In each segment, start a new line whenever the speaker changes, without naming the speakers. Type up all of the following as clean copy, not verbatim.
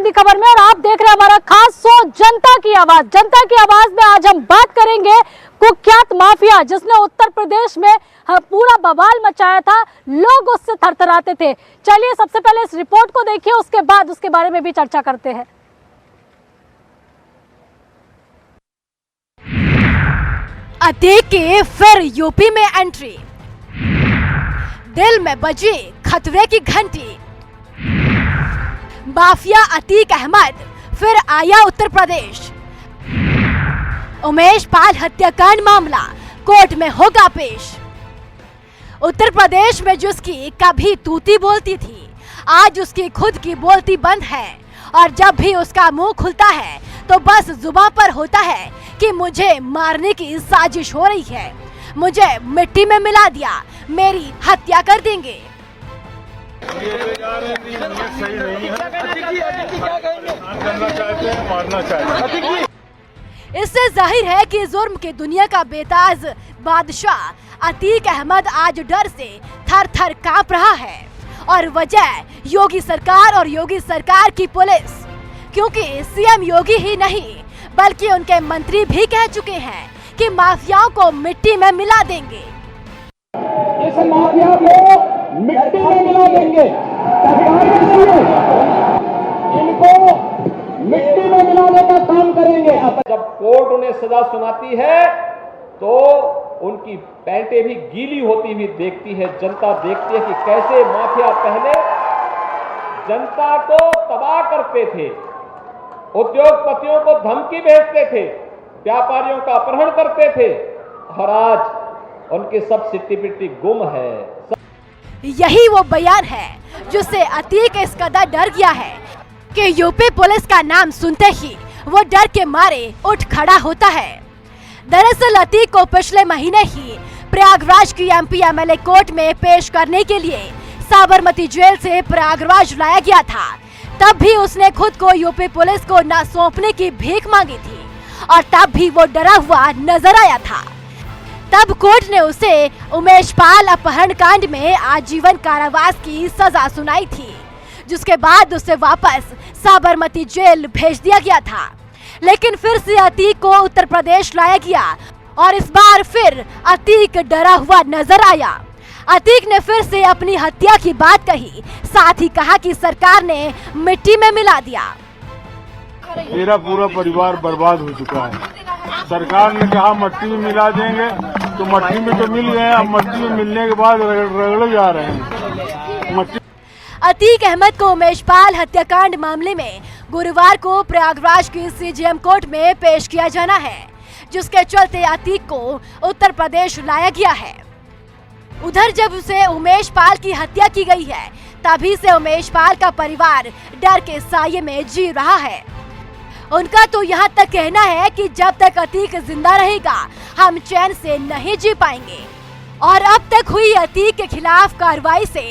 हिंदी खबर में और आप देख रहे हैं हमारा खास शो जनता की आवाज। जनता की आवाज में आज हम बात करेंगे कुख्यात माफिया जिसने उत्तर प्रदेश में पूरा बवाल मचाया था, लोग उससे थरथराते थे। चलिए सबसे पहले इस रिपोर्ट को देखिए, उसके बाद उसके बारे में भी चर्चा करते हैं। अतीक की फिर यूपी में एंट्री, दिल में बजी खतरे की घंटी। माफिया अतीक अहमद फिर आया उत्तर प्रदेश। उमेश पाल हत्याकांड मामला कोर्ट में होगा पेश। उत्तर प्रदेश में जिसकी कभी तूती बोलती थी, आज उसकी खुद की बोलती बंद है और जब भी उसका मुंह खुलता है तो बस जुबान पर होता है कि मुझे मारने की साजिश हो रही है, मुझे मिट्टी में मिला दिया, मेरी हत्या कर देंगे। इससे जाहिर है कि जुर्म की दुनिया का बेताज बादशाह अतीक अहमद आज डर से थर थर कांप रहा है और वजह योगी सरकार और योगी सरकार की पुलिस, क्योंकि सीएम योगी ही नहीं बल्कि उनके मंत्री भी कह चुके हैं कि माफियाओं को मिट्टी में मिला देंगे।
इस माफिया को मिट्टी में मिला देंगे, इनको मिट्टी में मिलाने का काम करेंगे।
जब कोर्ट उन्हें सजा सुनाती है तो उनकी पैंटें भी गीली होती हुई देखती है। जनता देखती है कि कैसे माफिया पहले जनता को तबाह करते थे, उद्योगपतियों को धमकी भेजते थे, व्यापारियों का अपहरण करते थे और आज उनकी सब सिट्टी पिट्टी गुम है।
यही वो बयान है जिससे अतीक इस कदर डर गया है कि यूपी पुलिस का नाम सुनते ही वो डर के मारे उठ खड़ा होता है। दरअसल अतीक को पिछले महीने ही प्रयागराज की एमपी एमएलए कोर्ट में पेश करने के लिए साबरमती जेल से प्रयागराज लाया गया था। तब भी उसने खुद को यूपी पुलिस को न सौंपने की भीख मांगी थी और तब भी वो डरा हुआ नजर आया था। तब कोर्ट ने उसे उमेश पाल अपहरण कांड में आजीवन कारावास की सजा सुनाई थी, जिसके बाद उसे वापस साबरमती जेल भेज दिया गया था। लेकिन फिर से अतीक को उत्तर प्रदेश लाया गया और इस बार फिर अतीक डरा हुआ नजर आया। अतीक ने फिर से अपनी हत्या की बात कही, साथ ही कहा कि सरकार ने मिट्टी में मिला दिया।
मेरा पूरा परिवार बर्बाद हो चुका है। सरकार ने कहा मट्टी में मिला देंगे तो मट्टी में तो मिल गए, अब मट्टी में मिलने के बाद रगड़े जा रहे हैं।
अतीक अहमद को उमेश पाल हत्याकांड मामले में गुरुवार को प्रयागराज की सीजेएम कोर्ट में पेश किया जाना है, जिसके चलते अतीक को उत्तर प्रदेश लाया गया है। उधर जब उसे उमेश पाल की हत्या की गई है, तभी से उमेश पाल का परिवार डर के साये में जी रहा है। उनका तो यहाँ तक कहना है कि जब तक अतीक जिंदा रहेगा हम चैन से नहीं जी पाएंगे। और अब तक हुई अतीक के खिलाफ कार्रवाई से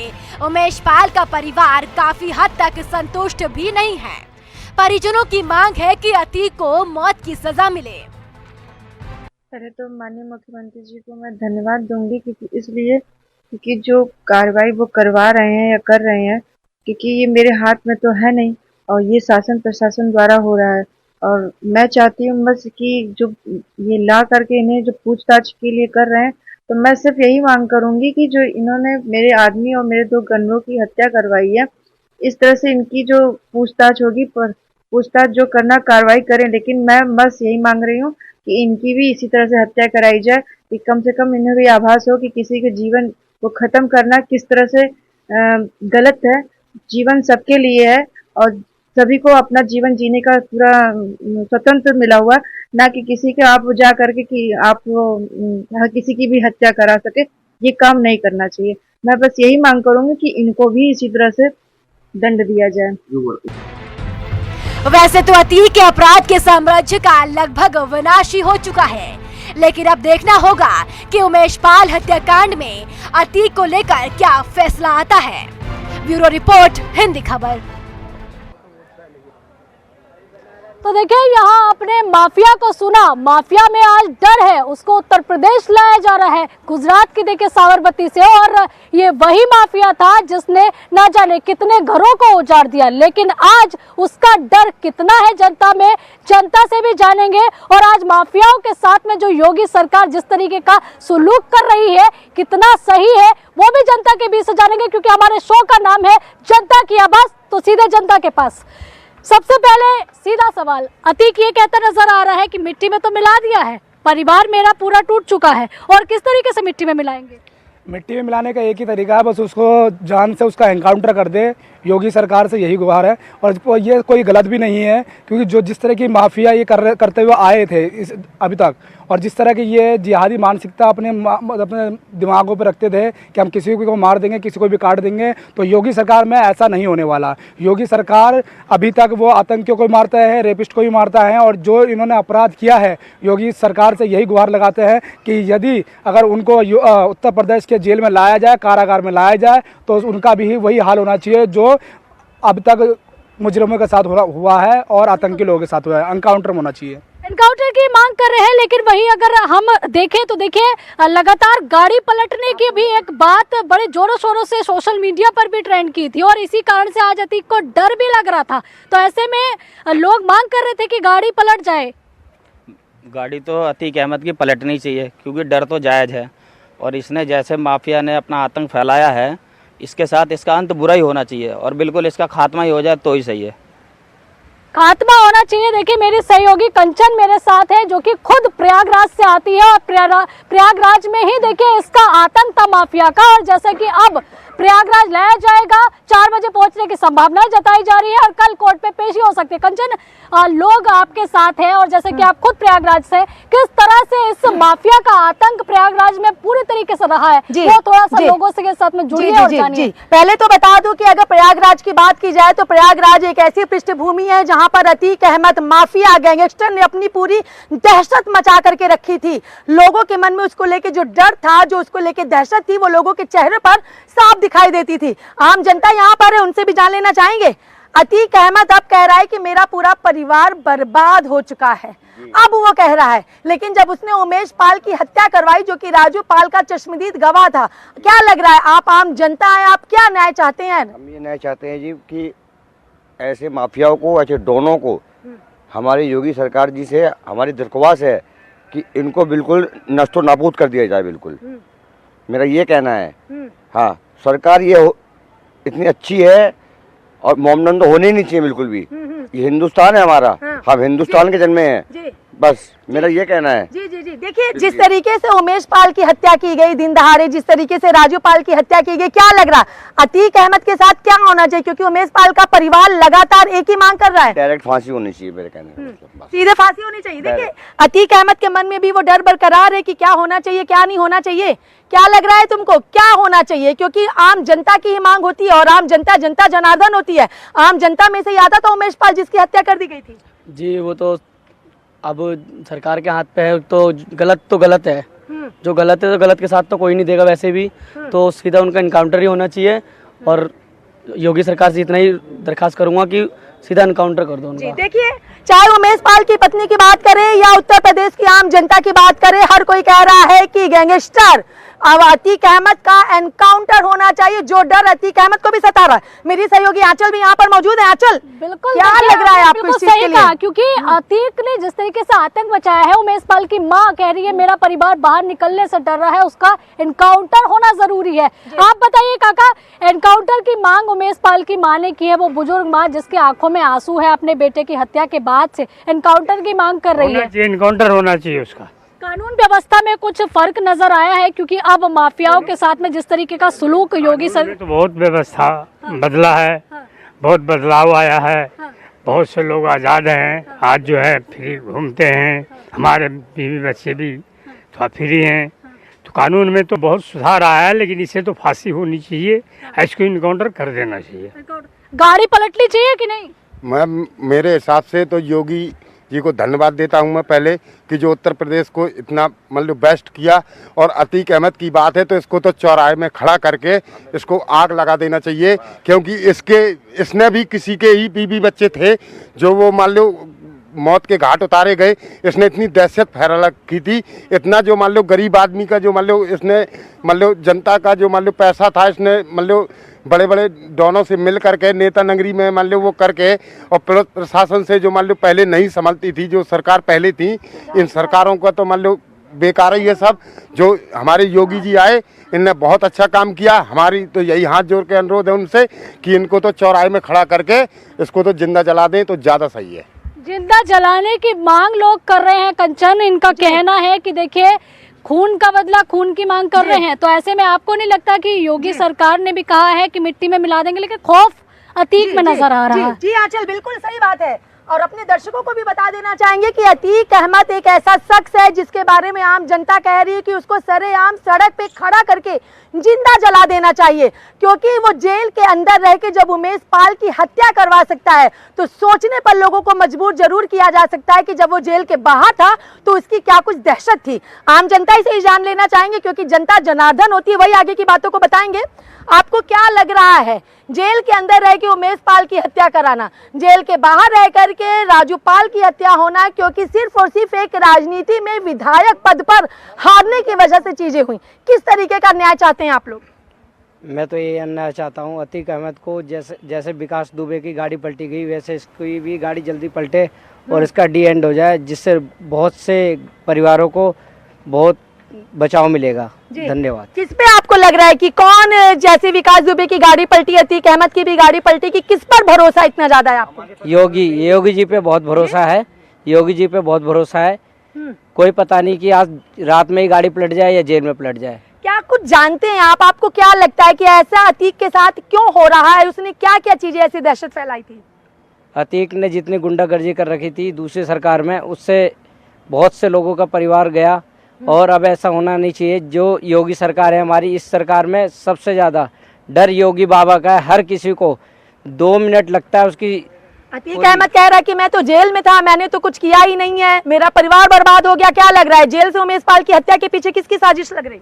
उमेश पाल का परिवार काफी हद तक संतुष्ट भी नहीं है। परिजनों की मांग है कि अतीक को मौत की सजा मिले।
पहले तो माननीय मुख्यमंत्री जी को मैं धन्यवाद दूंगी क्योंकि जो कार्रवाई वो करवा रहे हैं या कर रहे हैं, क्योंकि ये मेरे हाथ में तो है नहीं और ये शासन प्रशासन द्वारा हो रहा है। और मैं चाहती हूँ बस कि जो ये ला करके इन्हें जो पूछताछ के लिए कर रहे हैं, तो मैं सिर्फ यही मांग करूंगी कि जो इन्होंने मेरे आदमी और मेरे 2 गनरों की हत्या करवाई है, इस तरह से इनकी जो पूछताछ होगी, पूछताछ जो करना कार्रवाई करें। लेकिन मैं बस यही मांग रही हूँ कि इनकी भी इसी तरह से हत्या कराई जाए कि कम से कम इन्हें भी आभास हो कि किसी के जीवन को खत्म करना किस तरह से गलत है। जीवन सबके लिए है और सभी को अपना जीवन जीने का पूरा स्वतंत्र मिला हुआ, ना कि किसी के आप जा करके कि आप किसी की भी हत्या करा सके। ये काम नहीं करना चाहिए। मैं बस यही मांग करूंगी कि इनको भी इसी तरह से दंड दिया जाए।
वैसे तो अतीक के अपराध के साम्राज्य का लगभग विनाश ही हो चुका है, लेकिन अब देखना होगा कि उमेश पाल हत्याकांड में अतीक को लेकर क्या फैसला आता है। ब्यूरो रिपोर्ट, हिंदी खबर।
तो देखिए यहाँ आपने माफिया को सुना, माफिया में आज डर है, उसको उत्तर प्रदेश लाया जा रहा है, गुजरात की देखिए साबरमती से, और ये वही माफिया था जिसने ना जाने कितने घरों को उजाड़ दिया, लेकिन आज उसका डर कितना है जनता में, जनता से भी जानेंगे। और आज माफियाओं के साथ में जो योगी सरकार जिस तरीके का सुलूक कर रही है कितना सही है वो भी जनता के बीच से जानेंगे, क्योंकि हमारे शो का नाम है जनता की आवाज, तो सीधे जनता के पास। सबसे पहले सीधा सवाल, अतीक ये कहता नजर आ रहा है कि मिट्टी में तो मिला दिया है, परिवार मेरा पूरा टूट चुका है, और किस तरीके से मिट्टी में मिलाएंगे?
मिट्टी में मिलाने का एक ही तरीका है, बस उसको जान से उसका एनकाउंटर कर दे। योगी सरकार से यही गुहार है, और ये कोई गलत भी नहीं है, क्योंकि जो जिस तरह की माफिया ये करते हुए आए थे अभी तक, और जिस तरह की ये जिहादी मानसिकता अपने दिमागों पे रखते थे कि हम किसी को मार देंगे, किसी को भी काट देंगे, तो योगी सरकार में ऐसा नहीं होने वाला। योगी सरकार अभी तक वो आतंकियों को भी मारता है, रेपिस्ट को भी मारता है, और जो इन्होंने अपराध किया है योगी सरकार से यही गुहार लगाते हैं कि यदि अगर उनको उत्तर प्रदेश के जेल में लाया जाए, कारागार में लाया जाए, तो उनका भी वही हाल होना चाहिए जो अब तक मुजरिमों के साथ हुआ है और आतंकी लोगों के साथ हुआ है। एनकाउंटर होना चाहिए।
एनकाउंटर की मांग कर रहे हैं, लेकिन वहीं अगर हम देखें तो देखिए लगातार गाड़ी पलटने की भी एक बात बड़े जोरों शोरों से सोशल मीडिया पर भी ट्रेंड की थी, और इसी कारण से आज अतीक को डर भी लग रहा था। तो ऐसे में लोग मांग कर रहे थे कि गाड़ी पलट जाए।
गाड़ी तो अतीक अहमद की पलटनी चाहिए, क्योंकि डर तो जायज़ है, और इसने जैसे माफिया ने अपना आतंक फैलाया है, इसके साथ इसका अंत बुरा ही होना चाहिए, और बिल्कुल इसका खात्मा ही हो जाए तो ही सही है।
खात्मा होना चाहिए। देखिए मेरी सहयोगी कंचन मेरे साथ है, जो कि खुद प्रयागराज से आती है, और प्रयागराज में ही देखिए इसका आतंक था माफिया का, और जैसे कि अब प्रयागराज लाया जाएगा, 4 बजे पहुंचने की संभावना जताई जा रही है, और कल कोर्ट पे पेशी हो सकती है। कंचन, लोग आपके साथ हैं, और जैसे कि आप खुद प्रयागराज से, किस तरह से इस माफिया का आतंक प्रयागराज में पूरी तरीके से रहा है, वो थोड़ा सा लोगों से के साथ में जुड़िए और जानिए।
पहले तो बता दूं कि अगर प्रयागराज की बात की जाए तो प्रयागराज एक ऐसी पृष्ठभूमि है जहां पर अतीक अहमद माफिया गैंगस्टर ने अपनी पूरी दहशत मचा करके रखी थी। लोगों के मन में उसको लेके जो डर था, जो उसको लेके दहशत थी, वो लोगों के चेहरे पर साफ दिखाई देती थी। आम जनता यहाँ पर है, उनसे भी जान लेना चाहेंगे। अतीक अहमद अब कह रहा है कि मेरा पूरा परिवार बर्बाद हो चुका है, अब वो कह रहा है, लेकिन जब उसने उमेश पाल की हत्या करवाई, जो कि राजू पाल का चश्मदीद गवाह था, क्या लग रहा है? आप आम जनता है, आप क्या न्याय चाहते हैं?
हम ये न्याय चाहते हैं जी कि ऐसे माफियाओं को, ऐसे डोनों को हमारी योगी सरकार जी से हमारी दरख्वास्त है कि इनको बिल्कुल नष्टो नाबूद कर दिया जाए। बिल्कुल मेरा ये कहना है। हाँ, सरकार ये इतनी अच्छी है और मोमडन तो होने ही नहीं चाहिए बिल्कुल भी। ये हिंदुस्तान है हमारा, हम हिंदुस्तान के जन्मे हैं, बस मेरा ये कहना है।
जी जी जी, देखिए जिस तरीके से उमेश पाल की हत्या की गई दिन दहाड़े, जिस तरीके से राजू पाल की हत्या की गई, क्या लग रहा अतीक अहमद के साथ क्या होना चाहिए? क्योंकि उमेश पाल का परिवार लगातार एक ही मांग कर रहा है,
डायरेक्ट फांसी होनी चाहिए मेरे कहने में,
सीधे फांसी होनी चाहिए। देखिए अतीक अहमद के मन में भी वो डर बरकरार है कि क्या होना चाहिए, क्या नहीं होना चाहिए। क्या लग रहा है तुमको, क्या होना चाहिए? क्योंकि आम जनता की ही मांग होती है, और आम जनता जनता जनार्दन होती है। आम जनता में से ही आता था उमेश पाल जिसकी हत्या कर दी गई थी।
जी, वो तो अब सरकार के हाथ पे है, तो गलत है। जो गलत है तो गलत के साथ तो कोई नहीं देगा वैसे भी, तो सीधा उनका इनकाउंटर ही होना चाहिए। और योगी सरकार से इतना ही दरखास्त करूंगा कि सीधा इनकाउंटर कर दो उनका।
देखिए, चाहे उमेश पाल की पत्नी की बात करें या उत्तर प्रदेश की आम जनता की बात करें, हर कोई कह रहा है कि गैंगस्टर अब अतीक अहमद का एनकाउंटर होना चाहिए। जो डर अतीक अहमद को भी सता रहा है। मेरी सहयोगी आंचल भी यहाँ पर मौजूद है। आंचल,
बिल्कुल
क्या लग रहा है आपको इस चीज के लिए?
क्योंकि अतीक ने जिस तरीके से आतंक मचाया है, उमेश पाल की मां कह रही है मेरा परिवार बाहर निकलने से डर रहा है, उसका एनकाउंटर होना जरूरी है। आप बताइए काका, एनकाउंटर की मांग उमेश पाल की मां ने की है, वो बुजुर्ग मां जिसके आंखों में आंसू है अपने बेटे की हत्या के बाद से, एनकाउंटर की मांग कर रही है।
एनकाउंटर होना चाहिए उसका।
कानून व्यवस्था में कुछ फर्क नजर आया है, क्योंकि अब माफियाओं के साथ में जिस तरीके का सुलूक योगी सर
तो बहुत व्यवस्था बदला है, बहुत बदलाव आया है, बहुत से लोग आज़ाद हैं, आज जो है फ्री घूमते हैं, हमारे बीवी बच्चे भी थोड़ा फ्री हैं, तो कानून में तो बहुत सुधार आया है, लेकिन इसे तो फांसी होनी चाहिए, इसको इनकाउंटर कर देना चाहिए।
गाड़ी पलटनी चाहिए कि नहीं?
मैं मेरे हिसाब से तो योगी जी को धन्यवाद देता हूं मैं पहले, कि जो उत्तर प्रदेश को इतना मतलब बेस्ट किया। और अतीक अहमद की बात है तो इसको तो चौराहे में खड़ा करके इसको आग लगा देना चाहिए, क्योंकि इसने भी किसी के ही बीवी बच्चे थे जो वो मान लो मौत के घाट उतारे गए। इसने इतनी दहशत फैला की थी, इतना जो मान लो गरीब आदमी का जो मान लो इसने मान लो जनता का जो मान लो पैसा था, इसने मान लो बड़े बड़े डॉनों से मिल करके नेता नगरी में मान लो वो करके, और पुलिस प्रशासन से जो मान लो पहले नहीं संभलती थी, जो सरकार पहले थी, इन सरकारों का तो मान लो बेकार ही है सब। जो हमारे योगी जी आए, इनने बहुत अच्छा काम किया। हमारी तो यही हाथ जोड़ के अनुरोध है उनसे कि इनको तो चौराहे में खड़ा करके इसको तो जिंदा जला दें तो ज़्यादा सही है।
जिंदा जलाने की मांग लोग कर रहे हैं कंचन, इनका कहना है कि देखिए खून का बदला खून की मांग कर रहे हैं। तो ऐसे में आपको नहीं लगता कि योगी सरकार ने भी कहा है कि मिट्टी में मिला देंगे, लेकिन खौफ अतीक में नजर आ रहा है।
जी आंचल, बिल्कुल सही बात है। और अपने दर्शकों को भी बता देना चाहेंगे कि अतीक अहमद एक ऐसा शख्स है जिसके बारे में आम जनता कह रही है कि उसको सरेआम सड़क पे खड़ा करके जिंदा जला देना चाहिए, क्योंकि वो जेल के अंदर रह के जब उमेश पाल की हत्या करवा सकता है तो सोचने पर लोगों को मजबूर जरूर किया जा सकता है कि जब वो जेल के बाहर था तो उसकी क्या कुछ दहशत थी। आम जनता से ही जान लेना चाहेंगे, क्योंकि जनता जनार्दन होती है, वही आगे की बातों को बताएंगे। आपको क्या लग रहा है, जेल के अंदर रह के उमेश पाल की हत्या कराना, जेल के बाहर रह करके राजू पाल की हत्या होना, क्योंकि सिर्फ और सिर्फ एक राजनीति में विधायक पद पर हारने की वजह से चीजें हुई, किस तरीके का न्याय चाहते हैं आप लोग?
मैं तो ये अन्याय चाहता हूँ अतीक अहमद को, जैसे विकास दुबे की गाड़ी पलटी गई वैसे इसकी भी गाड़ी जल्दी पलटे और इसका डी एंड हो जाए, जिससे बहुत से परिवारों को बहुत बचाव मिलेगा। धन्यवाद।
किस पे आपको लग रहा है कि कौन, जैसे विकास दुबे की गाड़ी पलटी, अतीक अहमद की भी गाड़ी पलटी, कि किस पर भरोसा इतना ज्यादा है आपको?
योगी जी पे बहुत भरोसा है, योगी जी पे बहुत भरोसा है। कोई पता नहीं कि आज रात में ही गाड़ी पलट जाए या जेल में पलट जाए।
क्या कुछ जानते हैं आप? आपको क्या लगता है कि ऐसा अतीक के साथ क्यों हो रहा है? उसने क्या क्या चीजें ऐसी दहशत फैलाई थी?
अतीक ने जितनी गुंडागर्दी कर रखी थी दूसरी सरकार में, उससे बहुत से लोगों का परिवार गया, और अब ऐसा होना नहीं चाहिए। जो योगी सरकार है हमारी, इस सरकार में सबसे ज़्यादा डर योगी बाबा का है। हर किसी को 2 मिनट लगता है उसकी।
अतीक अहमद कह रहा है कि मैं तो जेल में था, मैंने तो कुछ किया ही नहीं है, मेरा परिवार बर्बाद हो गया। क्या लग रहा है, जेल से उमेश पाल की हत्या के पीछे किसकी साजिश लग रही?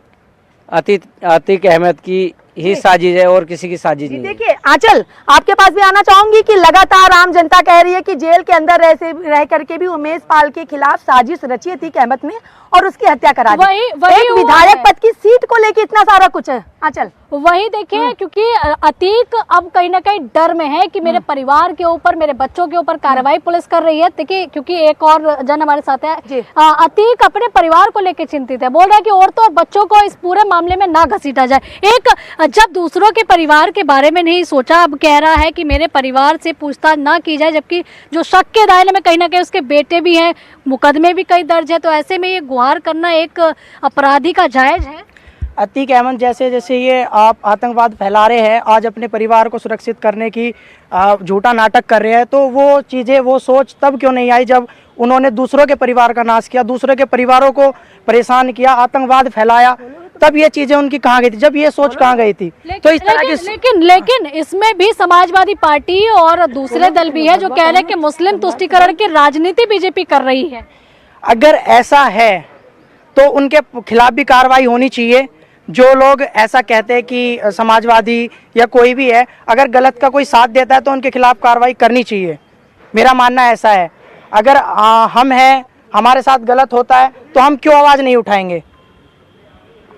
अतीक अहमद की ही साजिश है और किसी की साजिश नहीं।
देखिए आंचल, आपके पास भी आना चाहूंगी कि लगातार आम जनता कह रही है कि जेल के अंदर रह करके भी उमेश पाल के खिलाफ साजिश रची अतीक अहमद ने और उसकी हत्या करा दी। एक विधायक पद की सीट को लेके इतना सारा कुछ है। आंचल,
वही देखिए, क्योंकि अतीक अब कहीं ना कहीं डर में है कि मेरे परिवार के ऊपर, मेरे बच्चों के ऊपर कार्रवाई पुलिस कर रही है। देखिए, क्योंकि एक और जन हमारे साथ है, अतीक अपने परिवार को लेकर चिंतित है, बोल रहा है कि औरतों और बच्चों को इस पूरे मामले में ना घसीटा जाए। एक जब दूसरों के परिवार के बारे में नहीं सोचा, अब कह रहा है कि मेरे परिवार से पूछताछ ना की जाए, जबकि जो शक के दायरे में कहीं ना कहीं उसके बेटे भी हैं, मुकदमे भी कई दर्ज है। तो ऐसे में ये गुहार करना एक अपराधी का जायज है।
अतीक अहमद जैसे ये आप आतंकवाद फैला रहे हैं, आज अपने परिवार को सुरक्षित करने की झूठा नाटक कर रहे हैं, तो वो चीज़ें, वो सोच तब क्यों नहीं आई जब उन्होंने दूसरों के परिवार का नाश किया, दूसरों के परिवारों को परेशान किया, आतंकवाद फैलाया, तब ये चीजें उनकी कहाँ गई थी, जब ये सोच कहाँ गई थी? तो इस तरह की
लेकिन इसमें भी समाजवादी पार्टी और दूसरे दल भी है जो कह रहे हैं कि मुस्लिम तुष्टीकरण की राजनीति बीजेपी कर रही है।
अगर ऐसा है तो उनके खिलाफ भी कार्रवाई होनी चाहिए। जो लोग ऐसा कहते हैं कि समाजवादी या कोई भी है, अगर गलत का कोई साथ देता है तो उनके खिलाफ कार्रवाई करनी चाहिए। मेरा मानना ऐसा है। अगर हम हैं, हमारे साथ गलत होता है तो हम क्यों आवाज़ नहीं उठाएंगे?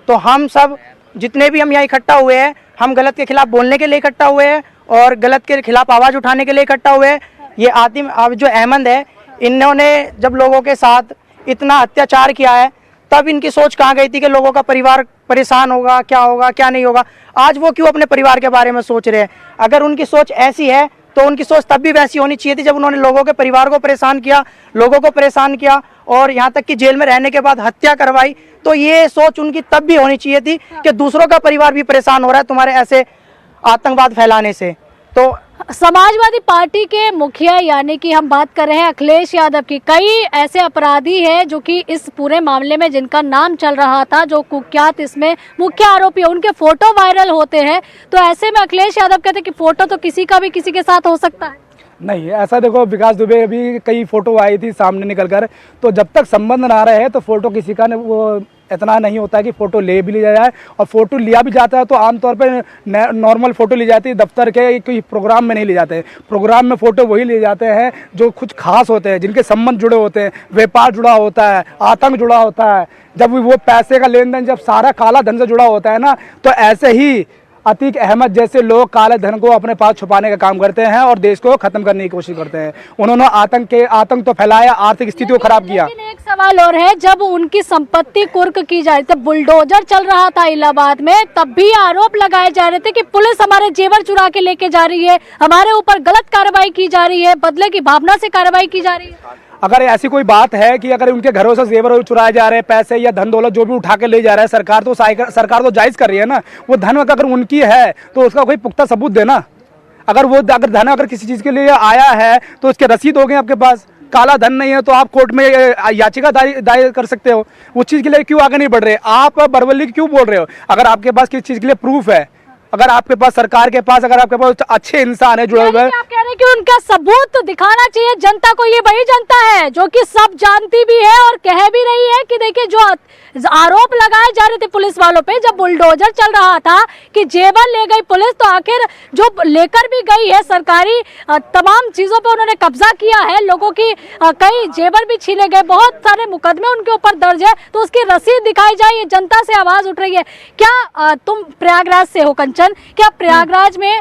तो हम सब जितने भी हम यहाँ इकट्ठा हुए हैं, हम गलत के खिलाफ बोलने के लिए इकट्ठा हुए हैं और गलत के खिलाफ आवाज़ उठाने के लिए इकट्ठा हुए हैं। ये आतिम जो अहमद है, इन्होंने जब लोगों के साथ इतना अत्याचार किया है, तब इनकी सोच कहाँ गई थी कि लोगों का परिवार परेशान होगा, क्या नहीं होगा? आज वो क्यों अपने परिवार के बारे में सोच रहे हैं? अगर उनकी सोच ऐसी है तो उनकी सोच तब भी वैसी होनी चाहिए थी जब उन्होंने लोगों के परिवार को परेशान किया, और यहाँ तक कि जेल में रहने के बाद हत्या करवाई। तो ये सोच उनकी तब भी होनी चाहिए थी कि दूसरों का परिवार भी परेशान हो रहा है तुम्हारे ऐसे आतंकवाद फैलाने से। तो
समाजवादी पार्टी के मुखिया, यानी कि हम बात कर रहे हैं अखिलेश यादव की, कई ऐसे अपराधी हैं जो कि इस पूरे मामले में जिनका नाम चल रहा था, जो कुख्यात इसमें मुख्य आरोपी है, उनके फोटो वायरल होते हैं। तो ऐसे में अखिलेश यादव कहते हैं कि फोटो तो किसी का भी किसी के साथ हो सकता है।
नहीं, ऐसा देखो, विकास दुबे भी कई फोटो आई थी सामने निकल कर, तो जब तक संबंध ना रहे तो फोटो किसी का वो इतना नहीं होता है कि फ़ोटो ले भी लिया जाए, और फ़ोटो लिया भी जाता है तो आमतौर पर नॉर्मल फ़ोटो ली जाती है, दफ्तर के कोई प्रोग्राम में नहीं ले जाते हैं। प्रोग्राम में फ़ोटो वही ले जाते हैं जो कुछ खास होते हैं, जिनके संबंध जुड़े होते हैं, व्यापार जुड़ा होता है, आतंक जुड़ा होता है। जब वो पैसे का लेन देन, जब सारा काला धन से जुड़ा होता है ना, तो ऐसे ही अतीक अहमद जैसे लोग काले धन को अपने पास छुपाने का काम करते हैं और देश को खत्म करने की कोशिश करते हैं। उन्होंने आतंक तो फैलाया, आर्थिक स्थिति को खराब किया।
लेकिन एक सवाल और है, जब उनकी संपत्ति कुर्क की जा रही थी, बुलडोजर चल रहा था इलाहाबाद में, तब भी आरोप लगाए जा रहे थे कि पुलिस हमारे जेवर चुरा के लेके जा रही है, हमारे ऊपर गलत कार्रवाई की जा रही है, बदले की भावना से कार्रवाई की जा रही है।
अगर ऐसी कोई बात है कि अगर उनके घरों से जेवर चुराए जा रहे हैं, पैसे या धन दौलत जो भी उठा के ले जा रहा है, सरकार तो जायज कर रही है ना। वो धन अगर उनकी है तो उसका कोई पुख्ता सबूत देना। अगर धन अगर किसी चीज के लिए आया है तो उसके रसीद हो गए आपके पास। काला धन नहीं है तो आप कोर्ट में याचिका दायर कर सकते हो। उस चीज के लिए क्यों आगे नहीं बढ़ रहे? आप बरवली क्यों बोल रहे हो? अगर आपके पास किसी चीज के लिए प्रूफ है, अगर आपके पास सरकार के पास, अगर आपके पास अच्छे इंसान है जुड़े हुए,
आप कह रहे हैं कि उनका सबूत तो दिखाना चाहिए जनता को। ये वही जनता है जो कि सब जानती भी है और कह भी रही है कि देखिए जो आरोप लगाए जा रहे थे पुलिस वालों पे, जब बुलडोजर चल रहा था कि जेवर ले गई पुलिस, तो आखिर जो लेकर भी गई है सरकारी तमाम चीजों पे उन्होंने कब्जा किया है, लोगों की कई जेवर भी छीने गए, बहुत सारे मुकदमे उनके ऊपर दर्ज है, तो उसकी रसीद दिखाई जाए। ये जनता से आवाज उठ रही है। क्या तुम प्रयागराज से हो कंचन, क्या प्रयागराज में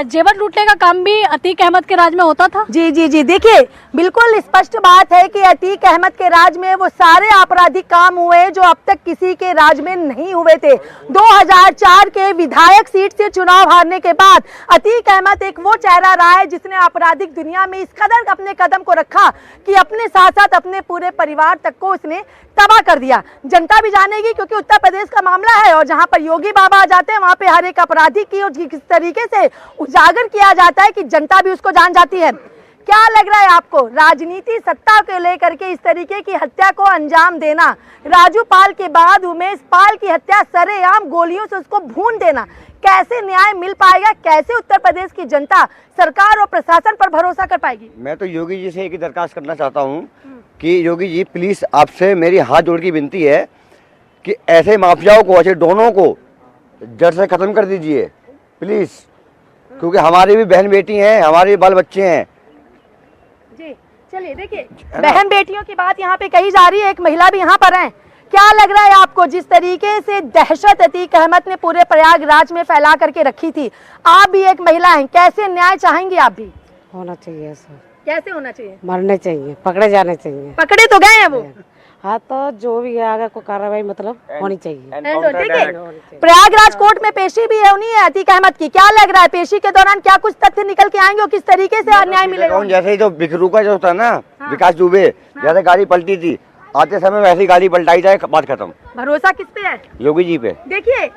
जेवर लूटने का काम भी अतीक अहमद के राज में होता था?
जी जी जी, देखिए बिल्कुल स्पष्ट बात है कि अतीक अहमद के राज में वो सारे आपराधिक काम हुए जो अब तक किसी के राज में नहीं हुए थे। 2004 के विधायक सीट से चुनाव हारने के बाद अतीक अहमद एक वो चेहरा रहा है जिसने आपराधिक दुनिया में इस कदर अपने कदम को रखा कि अपने साथ साथ अपने पूरे परिवार तक को उसने तबाह कर दिया। जनता भी जानेगी क्योंकि उत्तर प्रदेश का मामला है और जहां पर योगी बाबा आ जाते हैं वहां पे हर एक अपराधी की और किस तरीके से उजागर किया जाता है कि जनता भी उसको जान जाती है। क्या लग रहा है आपको, राजनीति सत्ता को लेकर के इस तरीके की हत्या को अंजाम देना, राजू पाल के बाद उमेश पाल की हत्या सरेआम गोलियों से उसको भून देना, कैसे न्याय मिल पाएगा? कैसे उत्तर प्रदेश की जनता सरकार और प्रशासन पर भरोसा कर पाएगी?
मैं तो योगी जी से एक ही दरखास्त करना चाहता हूँ कि योगी जी प्लीज आपसे मेरी हाथ जोड़ की विनती है कि ऐसे माफियाओं को, ऐसे डोनों को जड़ से खत्म कर दीजिए प्लीज, क्योंकि हमारी भी बहन बेटी हैं, हमारे बाल बच्चे हैं।
जी चलिए, देखिए बहन बेटियों की बात यहाँ पे कही जा रही है, एक महिला भी यहाँ पर है। क्या लग रहा है आपको, जिस तरीके से दहशत अतीक अहमद ने पूरे प्रयागराज में फैला करके रखी थी, आप भी एक महिला हैं, कैसे न्याय चाहेंगी आप भी?
होना चाहिए सर।
कैसे होना चाहिए?
मरने चाहिए, पकड़े जाने चाहिए।
पकड़े तो गए हैं वो।
हाँ तो जो भी है आगे को कार्रवाई मतलब होनी चाहिए।
देखिए प्रयागराज कोर्ट में पेशी भी है उन्हीं अतीक अहमद की। क्या लग रहा है पेशी के दौरान क्या कुछ तथ्य निकल के आएंगे और किस तरीके से न्याय मिलेगा?
जैसे ही जो बिखरू का जो होता है ना, विकास दुबे जैसे गाड़ी पलटी थी, आते समय वैसी गाड़ी पलटाई जाए, बात खत्म।
भरोसा किस पे है?
योगी जी पे।
देखिए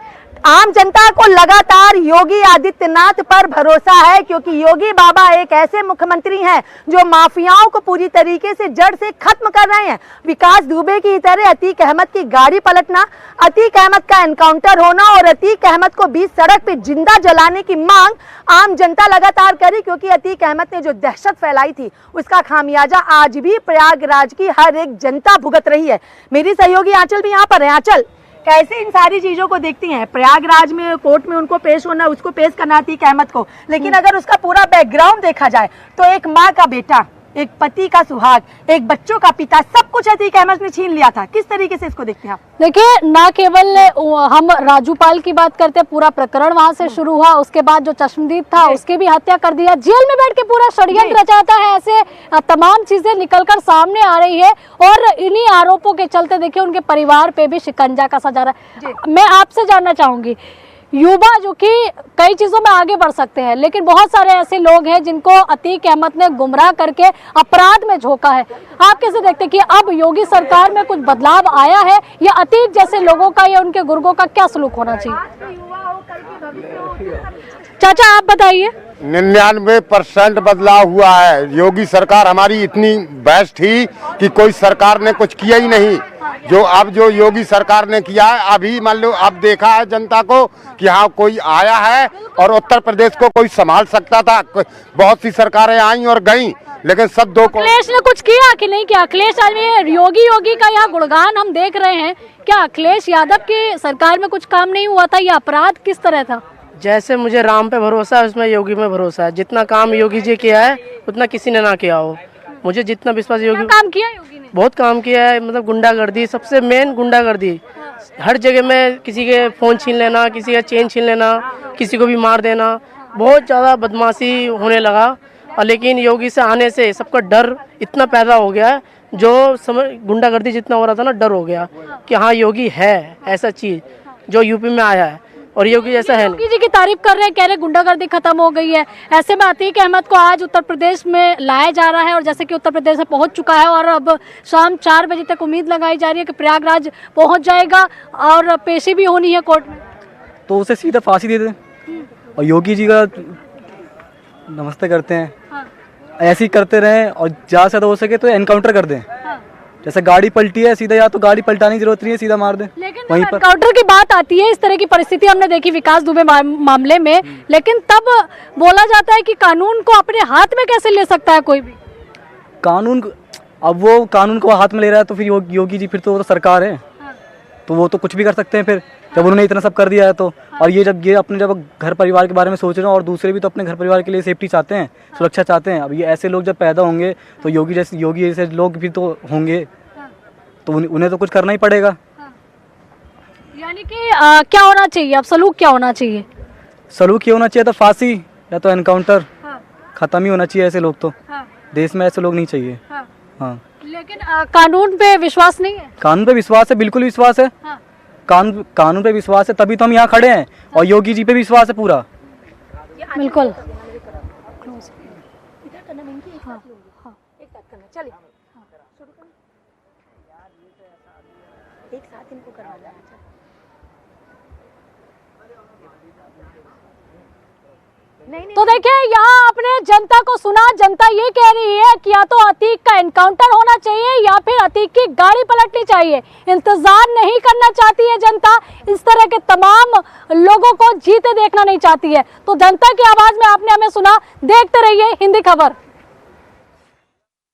आम जनता को लगातार योगी आदित्यनाथ पर भरोसा है क्योंकि योगी बाबा एक ऐसे मुख्यमंत्री हैं जो माफियाओं को पूरी तरीके से जड़ से खत्म कर रहे हैं। विकास दुबे की तरह अतीक अहमद की गाड़ी पलटना, अतीक अहमद का एनकाउंटर होना और अतीक अहमद को बीच सड़क पे जिंदा जलाने की मांग आम जनता लगातार करी क्योंकि अतीक अहमद ने जो दहशत फैलाई थी उसका खामियाजा आज भी प्रयागराज की हर एक जनता भुगत रही है। मेरी सहयोगी आंचल भी यहाँ पर है। आंचल, कैसे इन सारी चीजों को देखती हैं? प्रयागराज में कोर्ट में उनको पेश होना, उसको पेश करना अतीक अहमद को, लेकिन अगर उसका पूरा बैकग्राउंड देखा जाए तो एक माँ का बेटा, एक पति का सुहाग, एक बच्चों का पिता, सब कुछ अतीक अहमद ने छीन लिया था। किस तरीके से इसको देखते हैं आप?
देखिए, ना केवल हम राजू पाल की बात करते हैं, पूरा प्रकरण वहां से शुरू हुआ, उसके बाद जो चश्मदीद था उसकी भी हत्या कर दिया, जेल में बैठ के पूरा षड्यंत्र रचाता है, ऐसे तमाम चीजें निकलकर सामने आ रही है और इन्हीं आरोपों के चलते देखिए उनके परिवार पे भी शिकंजा कसा जा रहा है। मैं आपसे जानना चाहूंगी, युवा जो कि कई चीजों में आगे बढ़ सकते हैं, लेकिन बहुत सारे ऐसे लोग हैं जिनको अतीक अहमद ने गुमराह करके अपराध में झोंका है। आप कैसे देखते हैं कि अब योगी सरकार में कुछ बदलाव आया है या अतीक जैसे लोगों का या उनके गुर्गों का क्या सलूक होना चाहिए? चाचा आप बताइए।
99% बदलाव हुआ है। योगी सरकार हमारी इतनी बेस्ट थी कि कोई सरकार ने कुछ किया ही नहीं। जो योगी सरकार ने किया है, अभी मान लो अब देखा है जनता को कि हाँ कोई आया है और उत्तर प्रदेश को कोई संभाल सकता था। बहुत सी सरकारें आई और गईं, लेकिन सब दो
अखिलेश ने कुछ किया कि नहीं किया? अखिलेश आदमी योगी का यहाँ गुणगान हम देख रहे हैं, क्या अखिलेश यादव की सरकार में कुछ काम नहीं हुआ था? या अपराध किस तरह था?
जैसे मुझे राम पे भरोसा है, उसमें योगी में भरोसा है। जितना काम योगी जी किया है उतना किसी ने ना किया हो। मुझे जितना विश्वास योगी
काम किया योगी ने,
बहुत काम किया है। मतलब गुंडागर्दी, सबसे मेन गुंडागर्दी। हर जगह में किसी के फोन छीन लेना, किसी का चेन छीन लेना, किसी को भी मार देना, बहुत ज़्यादा बदमाशी होने लगा। और लेकिन योगी से आने से सबका डर इतना पैदा हो गया, जो समझ गुंडागर्दी जितना हो रहा था ना, डर हो गया कि हाँ योगी है ऐसा चीज़ जो यूपी में आया है, और योगी जैसा है।
योगी जी की तारीफ कर रहे हैं, कह रहे गुंडागर्दी खत्म हो गई है। ऐसे में अतीक अहमद को आज उत्तर प्रदेश में लाया जा रहा है, और जैसे कि उत्तर प्रदेश में पहुंच चुका है, और अब शाम 4 बजे तक उम्मीद लगाई जा रही है कि प्रयागराज पहुंच जाएगा और पेशी भी होनी है कोर्ट में।
तो उसे सीधा फांसी दे दें और योगी जी का नमस्ते करते हैं। ऐसे ही करते रहें, और ज़्यादा से ज़्यादा हो सके तो एनकाउंटर कर दें। जैसे गाड़ी पलटी है, सीधा या तो गाड़ी पलटाने की जरूरत नहीं है, सीधा मार दें।
लेकिन वहीं पर एनकाउंटर की बात आती है, इस तरह की परिस्थिति हमने देखी विकास दुबे मामले में, लेकिन तब बोला जाता है कि कानून को अपने हाथ में कैसे ले सकता है कोई भी?
अब वो कानून को हाथ में ले रहा है तो फिर योगी जी, फिर तो वो तो सरकार है, तो वो तो कुछ भी कर सकते हैं फिर, जब उन्होंने इतना सब कर दिया है तो। और ये जब घर परिवार के बारे में सोच रहे हैं, और दूसरे भी तो अपने घर परिवार के लिए सेफ्टी चाहते हैं, सुरक्षा चाहते हैं। अब ये ऐसे लोग जब पैदा होंगे तो योगी जैसे लोग भी तो होंगे, तो उन्हें तो कुछ करना ही पड़ेगा।
यानी कि क्या होना चाहिए अब? सलूक क्या होना चाहिए?
सलूक ये होना चाहिए तो फांसी या तो एनकाउंटर, खत्म ही होना चाहिए। ऐसे लोग तो देश में ऐसे लोग नहीं चाहिए। हाँ,
लेकिन कानून पे विश्वास नहीं है?
कानून पे विश्वास है, बिल्कुल विश्वास है। कानून पे विश्वास है, तभी तो हम यहाँ खड़े हैं, और योगी जी पे विश्वास है पूरा।
बिल्कुल। तो देखिए, यहाँ आपने जनता को सुना। जनता ये कह रही है कि या तो अतीक का एनकाउंटर होना चाहिए या फिर अतीक की गाड़ी पलटनी चाहिए। इंतजार नहीं करना चाहती है जनता, इस तरह के तमाम लोगों को जीते देखना नहीं चाहती है। तो जनता की आवाज में आपने हमें सुना। देखते रहिए हिंदी खबर।